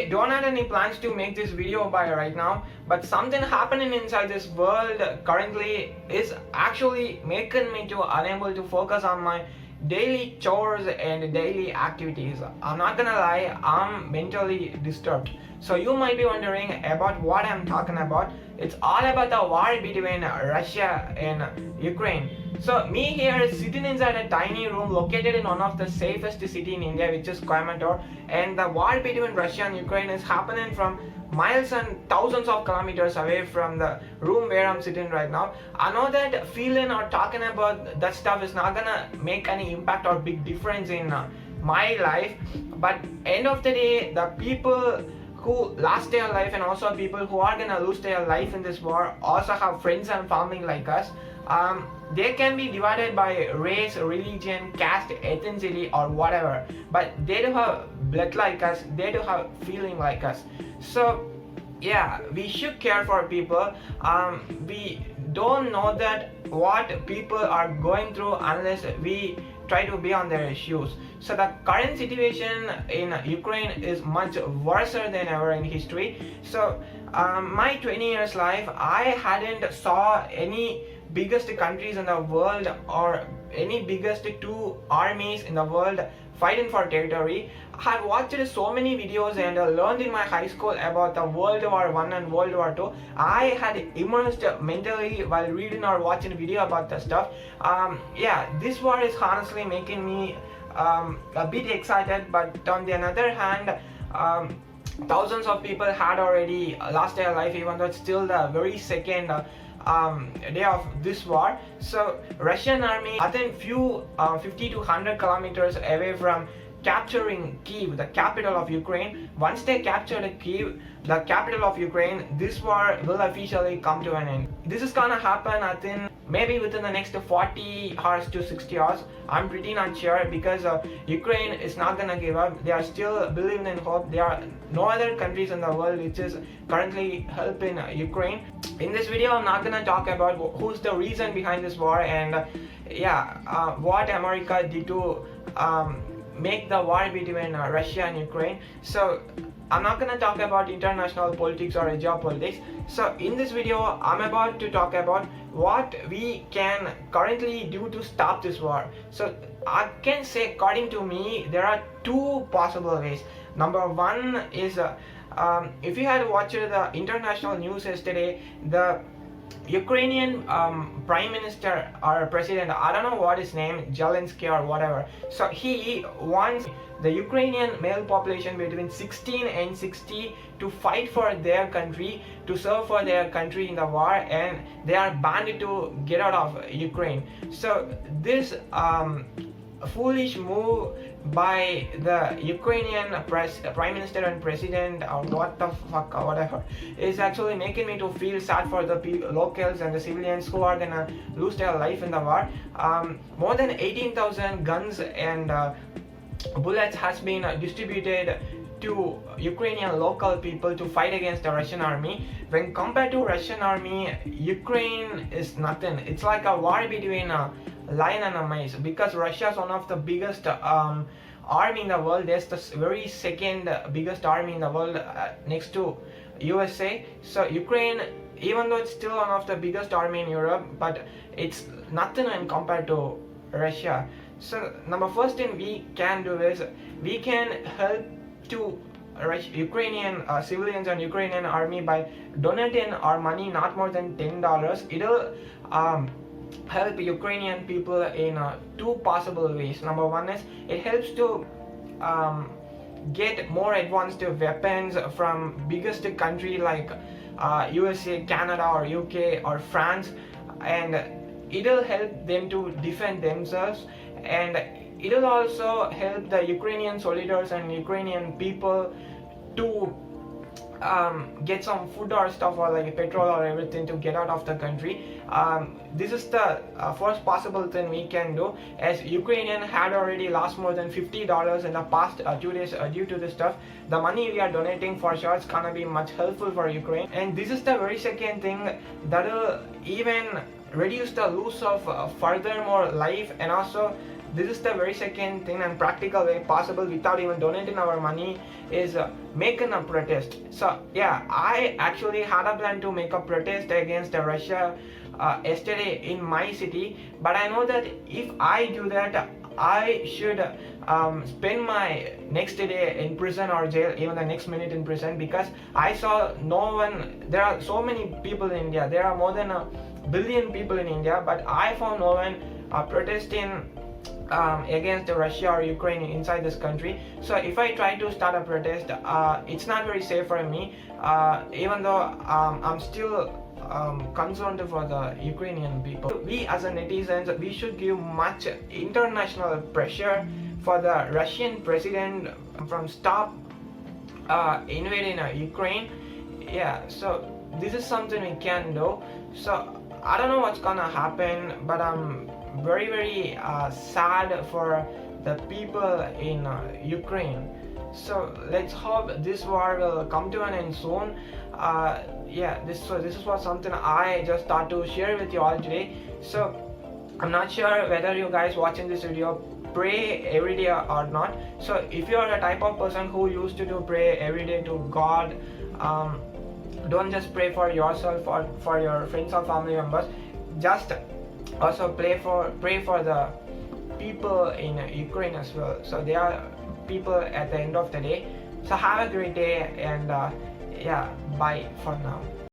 I don't have any plans to make this video by right now, but something happening inside this world currently is actually making me to unable to focus on my daily chores and daily activities. I'm not gonna lie, I'm mentally disturbed. So you might be wondering about what I'm talking about. It's all about the war between Russia and Ukraine. So me here is sitting inside a tiny room located in one of the safest city in India, which is Coimbatore, and the war between Russia and Ukraine is happening from miles and thousands of kilometers away from the room where I'm sitting right now. I know that feeling or talking about that stuff is not gonna make any impact or big difference in my life, but end of the day, the people who lost their life and also people who are gonna lose their life in this war also have friends and family like us. They can be divided by race, religion, caste, ethnicity or whatever, but they do have blood like us, they do have feeling like us. So yeah, we should care for people. We don't know that what people are going through unless we try to be on their shoes. So the current situation in Ukraine is much worse than ever in history. So my 20 years life, I hadn't saw any biggest countries in the world or any biggest two armies in the world fighting for territory. I had watched so many videos and learned in my high school about the World War I and World War II. I had immersed mentally while reading or watching video about the stuff. Yeah, this war is honestly making me a bit excited, but on the other hand, thousands of people had already lost their life, even though it's still the very second day of this war. So Russian army, I think 50 to 100 kilometers away from capturing Kyiv, the capital of Ukraine. Once they captured Kyiv, the capital of Ukraine, this war will officially come to an end. This is gonna happen, I think, maybe within the next 40 hours to 60 hours. I'm pretty not sure, because Ukraine is not gonna give up. They are still believing in hope. There are no other countries in the world which is currently helping Ukraine. In this video, I'm not gonna talk about who's the reason behind this war and what America did to make the war between Russia and Ukraine. So I'm not gonna talk about international politics or geopolitics. So in this video, I'm about to talk about what we can currently do to stop this war. So I can say, according to me, there are two possible ways. Number one is if you had watched the international news yesterday, the Ukrainian prime minister or president, I don't know what his name, Zelensky or whatever. So he wants the Ukrainian male population between 16 and 60 to fight for their country, to serve for their country in the war, and they are banned to get out of Ukraine. So this foolish move by the Ukrainian prime minister and president, or what the fuck or whatever, is actually making me to feel sad for the locals and the civilians who are gonna lose their life in the war. More than 18,000 guns and bullets has been distributed to Ukrainian local people to fight against the Russian army. When compared to Russian army, Ukraine is nothing. It's like a war between a lion and a mouse, because Russia is one of the biggest army in the world. There's the very second biggest army in the world next to USA. So Ukraine, even though it's still one of the biggest army in Europe, but it's nothing when compared to Russia. So number first thing we can do is we can help to Ukrainian civilians and Ukrainian army by donating our money, not more than $10. It'll help Ukrainian people in two possible ways. Number one is it helps to get more advanced weapons from biggest country like USA, Canada or UK or France, and it'll help them to defend themselves, and it'll also help the Ukrainian soldiers and Ukrainian people to get some food or stuff, or like petrol or everything, to get out of the country. This is the first possible thing we can do, as Ukrainian had already lost more than $50 in the past 2 days due to this stuff. The money we are donating for sure is gonna be much helpful for Ukraine, and this is the very second thing that'll even reduce the loss of furthermore life, and also this is the very second thing and practical way possible without even donating our money is making a protest. So yeah, I actually had a plan to make a protest against Russia yesterday in my city, but I know that if I do that, I should spend my next day in prison or jail, even the next minute in prison, because I saw no one. There are so many people in India. There are more than a billion people in India, but I found no one protesting against Russia or Ukraine inside this country. So if I try to start a protest, it's not very safe for me, even though I'm still concerned for the Ukrainian people. We as a netizens, we should give much international pressure for the Russian president from stop invading Ukraine. Yeah, so this is something we can do. So I don't know what's gonna happen, but I'm very sad for the people in Ukraine. So let's hope this war will come to an end soon. Yeah, this was something I just thought to share with you all today. So I'm not sure whether you guys watching this video pray every day or not. So if you are the type of person who used to do pray every day to God, don't just pray for yourself or for your friends or family members. Just also pray for the people in Ukraine as well. So they are people at the end of the day. So have a great day, and yeah, bye for now.